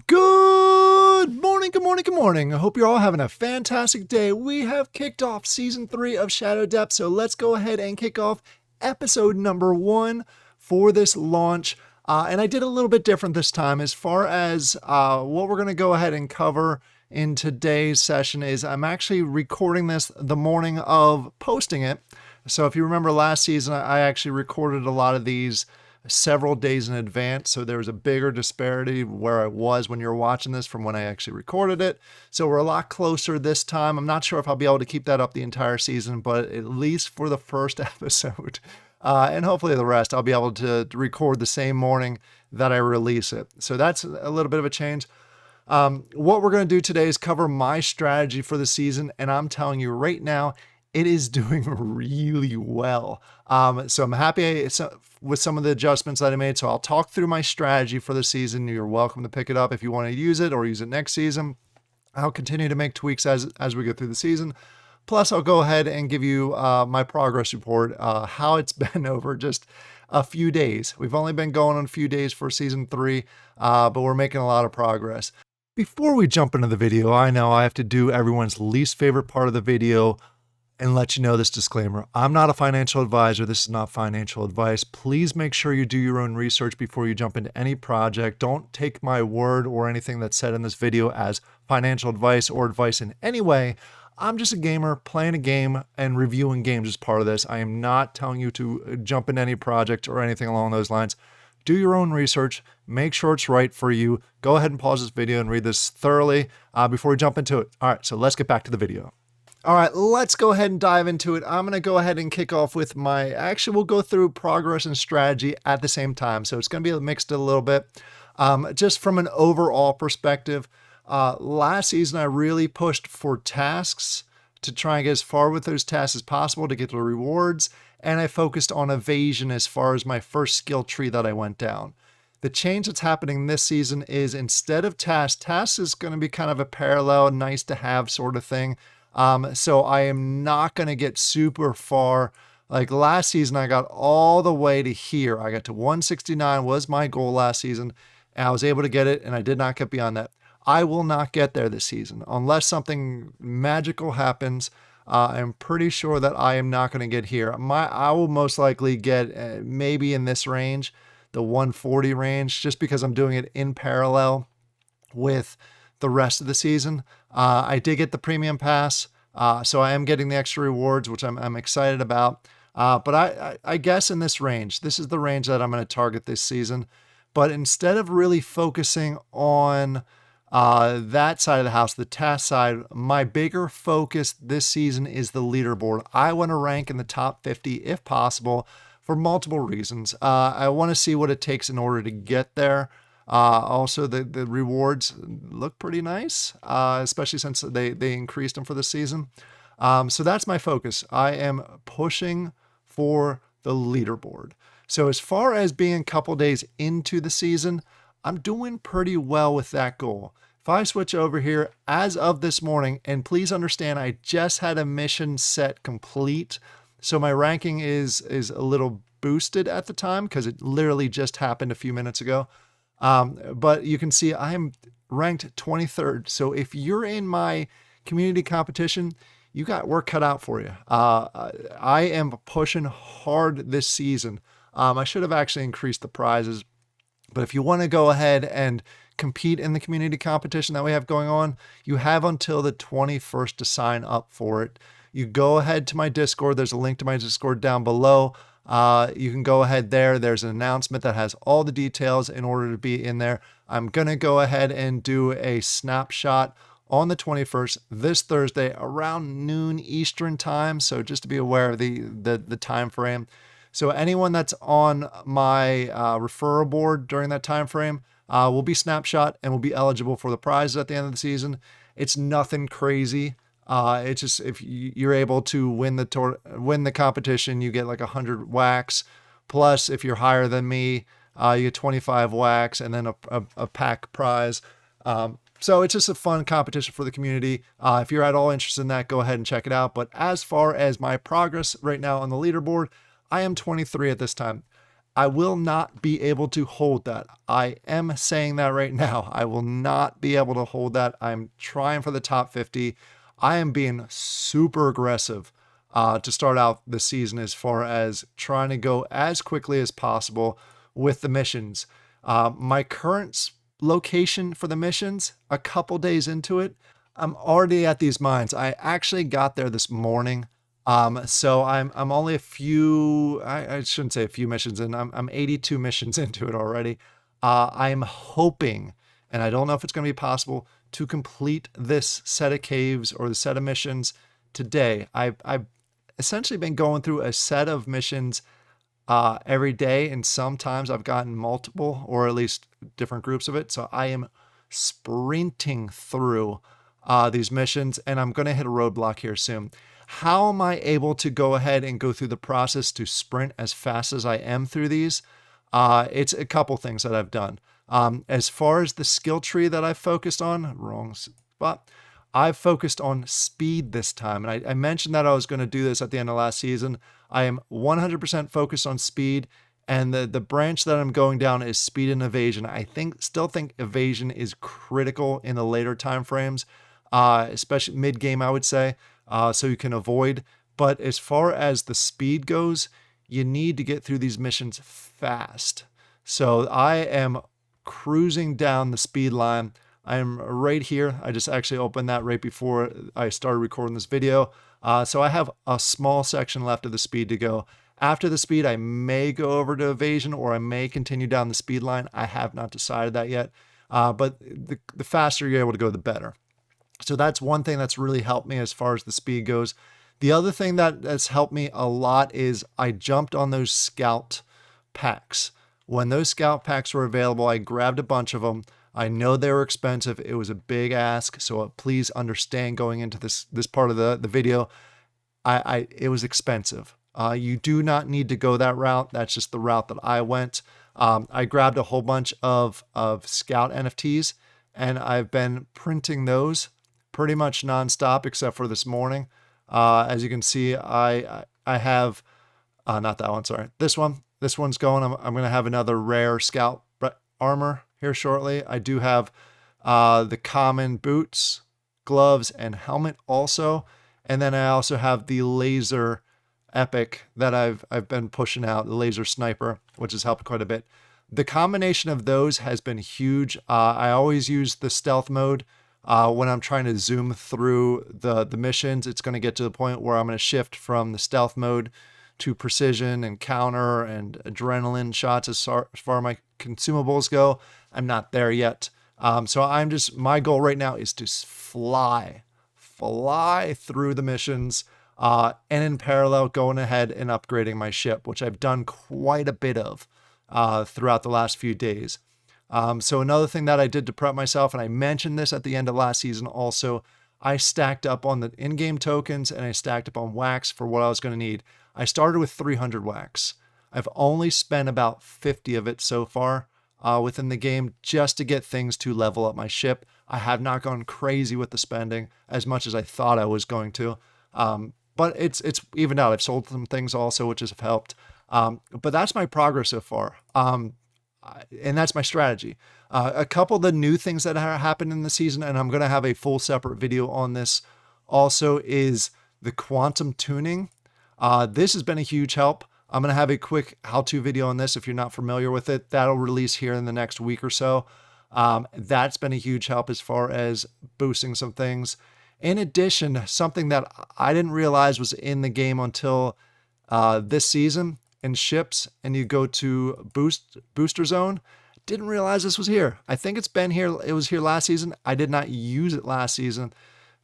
Good morning, good morning, good morning. I hope you're all having a fantastic day. We have kicked off season 3 of Shadow Depth, so let's go ahead and kick off episode number 1 for this launch. And I did a little bit different this time as far as what we're going to go ahead and cover in today's session is I'm actually recording this the morning of posting it. So if you remember last season, I actually recorded a lot of these several days in advance. So there was a bigger disparity where I was when you were watching this from when I actually recorded it. So we're a lot closer this time. I'm not sure if I'll be able to keep that up the entire season, but at least for the first episode, and hopefully the rest, I'll be able to record the same morning that I release it. So that's a little bit of a change. What we're going to do today is cover my strategy for the season. And I'm telling you right now, it is doing really well. So I'm happy with some of the adjustments that I made. So I'll talk through my strategy for the season. You're welcome to pick it up if you want to use it or use it next season. I'll continue to make tweaks as we go through the season. Plus, I'll go ahead and give you my progress report, how it's been over just a few days. We've only been going on a few days for season 3, but we're making a lot of progress. Before we jump into the video, I know I have to do everyone's least favorite part of the video and let you know this disclaimer. I'm not a financial advisor. This is not financial advice. Please make sure you do your own research before you jump into any project. Don't take my word or anything that's said in this video as financial advice or advice in any way. I'm just a gamer playing a game and reviewing games as part of this. I am not telling you to jump into any project or anything along those lines. Do your own research. Make sure it's right for you. Go ahead and pause this video and read this thoroughly before we jump into it. All right, so let's get back to the video. All right, let's go ahead and dive into it. I'm going to go ahead and kick off with we'll go through progress and strategy at the same time. So it's going to be mixed a little bit. Just from an overall perspective, last season I really pushed for tasks to try and get as far with those tasks as possible to get the rewards. And I focused on evasion as far as my first skill tree that I went down. The change that's happening this season is instead of tasks is going to be kind of a parallel, nice to have sort of thing. So I am not going to get super far. Like last season, I got all the way to here. I got to 169 was my goal last season, and I was able to get it, and I did not get beyond that. I will not get there this season unless something magical happens. I'm pretty sure that I am not going to get here. I will most likely get maybe in this range, the 140 range, just because I'm doing it in parallel with the rest of the season. I did get the premium pass, so I am getting the extra rewards, which I'm excited about. But I guess in this range, this is the range that I'm going to target this season. But instead of really focusing on that side of the house, the task side, my bigger focus this season is the leaderboard. I want to rank in the top 50 if possible for multiple reasons. I want to see what it takes in order to get there. Also, the rewards look pretty nice, especially since they increased them for the season. So that's my focus. I am pushing for the leaderboard. So as far as being a couple days into the season, I'm doing pretty well with that goal. If I switch over here as of this morning, and please understand, I just had a mission set complete. So my ranking is a little boosted at the time because it literally just happened a few minutes ago. But you can see I am ranked 23rd. So if you're in my community competition, you got work cut out for you. I am pushing hard this season. I should have actually increased the prizes, but if you want to go ahead and compete in the community competition that we have going on, you have until the 21st to sign up for it. You go ahead to my Discord. There's a link to my Discord down below. You can go ahead there. There's an announcement that has all the details in order to be in there. I'm going to go ahead and do a snapshot on the 21st, this Thursday, around noon Eastern time. So just to be aware of the time frame. So anyone that's on my referral board during that time frame will be snapshot and will be eligible for the prizes at the end of the season. It's nothing crazy. It's just if you're able to win the competition, you get like 100 wax. Plus, if you're higher than me, you get 25 wax and then a pack prize. So it's just a fun competition for the community. If you're at all interested in that, go ahead and check it out. But as far as my progress right now on the leaderboard, I am 23 at this time. I will not be able to hold that. I am saying that right now. I will not be able to hold that. I'm trying for the top 50. I am being super aggressive to start out the season as far as trying to go as quickly as possible with the missions. My current location for the missions, a couple days into it, I'm already at these mines. I actually got there this morning. So I'm only a few, I shouldn't say a few missions in. I'm 82 missions into it already. I'm hoping, and I don't know if it's going to be possible, to complete this set of caves or the set of missions today. I've essentially been going through a set of missions every day, and sometimes I've gotten multiple or at least different groups of it. So I am sprinting through these missions, and I'm going to hit a roadblock here soon. How am I able to go ahead and go through the process to sprint as fast as I am through these? It's a couple things that I've done. As far as the skill tree that I've focused on, wrong spot, I've focused on speed this time. And I mentioned that I was going to do this at the end of last season. I am 100% focused on speed. And the branch that I'm going down is speed and evasion. I still think evasion is critical in the later time frames, especially mid game, I would say, so you can avoid. But as far as the speed goes, you need to get through these missions fast. So I am cruising down the speed line. I'm right here. I just actually opened that right before I started recording this video. So I have a small section left of the speed to go. After the speed, I may go over to evasion or I may continue down the speed line. I have not decided that yet. But the faster you're able to go, the better. So that's one thing that's really helped me as far as the speed goes. The other thing that's helped me a lot is I jumped on those scout packs. When those scout packs were available, I grabbed a bunch of them. I know they were expensive. It was a big ask, so please understand going into this part of the video. It was expensive. You do not need to go that route. That's just the route that I went. I grabbed a whole bunch of Scout NFTs, and I've been printing those pretty much nonstop except for this morning. As you can see, I have not that one. Sorry, this one. This one's going. I'm going to have another rare Scout armor here shortly. I do have the common boots, gloves, and helmet also. And then I also have the laser epic that I've been pushing out, the laser sniper, which has helped quite a bit. The combination of those has been huge. I always use the stealth mode when I'm trying to zoom through the missions. It's going to get to the point where I'm going to shift from the stealth mode to precision and counter and adrenaline shots as far as my consumables go. I'm not there yet. So my goal right now is to fly through the missions, and in parallel going ahead and upgrading my ship, which I've done quite a bit of throughout the last few days. So another thing that I did to prep myself, and I mentioned this at the end of last season also, I stacked up on the in-game tokens and I stacked up on wax for what I was going to need. I started with 300 wax. I've only spent about 50 of it so far within the game just to get things to level up my ship. I have not gone crazy with the spending as much as I thought I was going to. But it's evened out. I've sold some things also, which has helped. But that's my progress so far. And that's my strategy. A couple of the new things that are happened in the season, and I'm going to have a full separate video on this also, is the quantum tuning. This has been a huge help. I'm going to have a quick how-to video on this if you're not familiar with it. That'll release here in the next week or so. That's been a huge help as far as boosting some things. In addition, something that I didn't realize was in the game until this season in ships, and you go to booster zone. Didn't realize this was here. I think it's been here. It was here last season. I did not use it last season,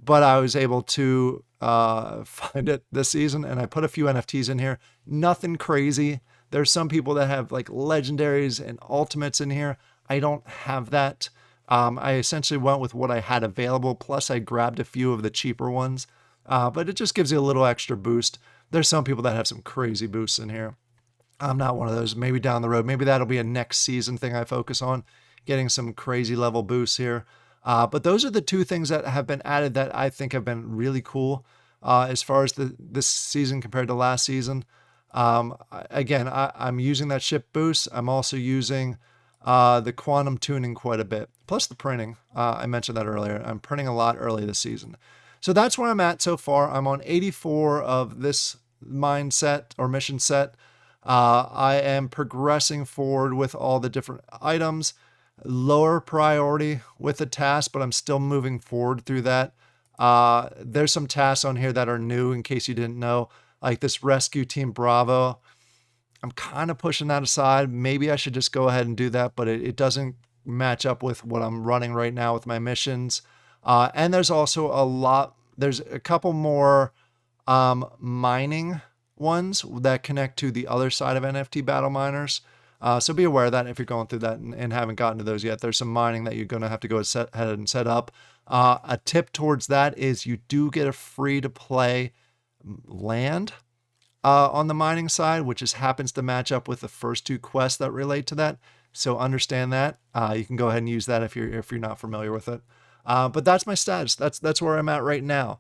but I was able to find it this season, and I put a few NFTs in here. Nothing crazy. There's some people that have like legendaries and ultimates in here. I don't have that. I essentially went with what I had available, plus I grabbed a few of the cheaper ones, but it just gives you a little extra boost. There's some people that have some crazy boosts in here. I'm not one of those. Maybe down the road, maybe that'll be a next season thing I focus on, getting some crazy level boosts here. But those are the two things that have been added that I think have been really cool as far as this season compared to last season. Again, I'm using that ship boost. I'm also using the quantum tuning quite a bit, plus the printing. I mentioned that earlier. I'm printing a lot early this season. So that's where I'm at so far. I'm on 84 of this mindset or mission set. I am progressing forward with all the different items, lower priority with the task, but I'm still moving forward through that. There's some tasks on here that are new in case you didn't know, like this Rescue Team Bravo. I'm kind of pushing that aside. Maybe I should just go ahead and do that, but it doesn't match up with what I'm running right now with my missions. And there's also there's a couple more mining ones that connect to the other side of NFT battle miners. So be aware of that if you're going through that and haven't gotten to those yet. There's some mining that you're going to have to go ahead and set up. A tip towards that is you do get a free to play land on the mining side, which just happens to match up with the first two quests that relate to that. So understand that. You can go ahead and use that if you're not familiar with it. But that's my status. That's where I'm at right now.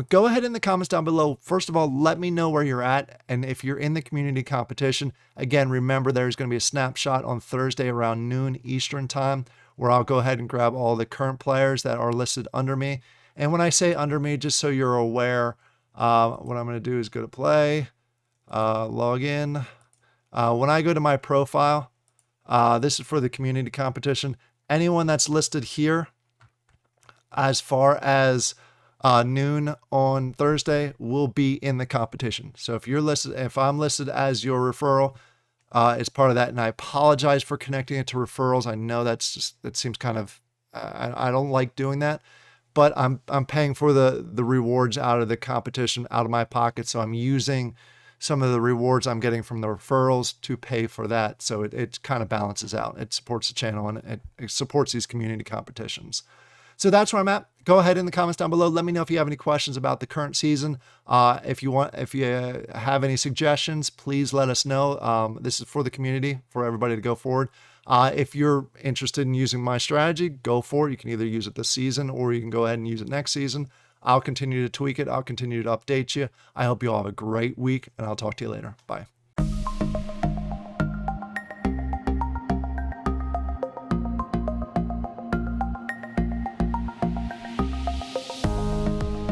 Go ahead in the comments down below. First of all, let me know where you're at. And if you're in the community competition, again, remember there's going to be a snapshot on Thursday around noon Eastern time, where I'll go ahead and grab all the current players that are listed under me. And when I say under me, just so you're aware, what I'm going to do is go to play, log in. When I go to my profile, this is for the community competition. Anyone that's listed here, as far as noon on Thursday, will be in the competition. So if I'm listed as your referral, it's part of that. And I apologize for connecting it to referrals. I know that seems kind of, I don't like doing that, but I'm paying for the rewards out of the competition out of my pocket. So I'm using some of the rewards I'm getting from the referrals to pay for that. So it kind of balances out. It supports the channel and it supports these community competitions. So that's where I'm at. Go ahead in the comments down below. Let me know if you have any questions about the current season. If you have any suggestions, please let us know. This is for the community, for everybody to go forward. If you're interested in using my strategy, go for it. You can either use it this season or you can go ahead and use it next season. I'll continue to tweak it. I'll continue to update you. I hope you all have a great week, and I'll talk to you later. Bye.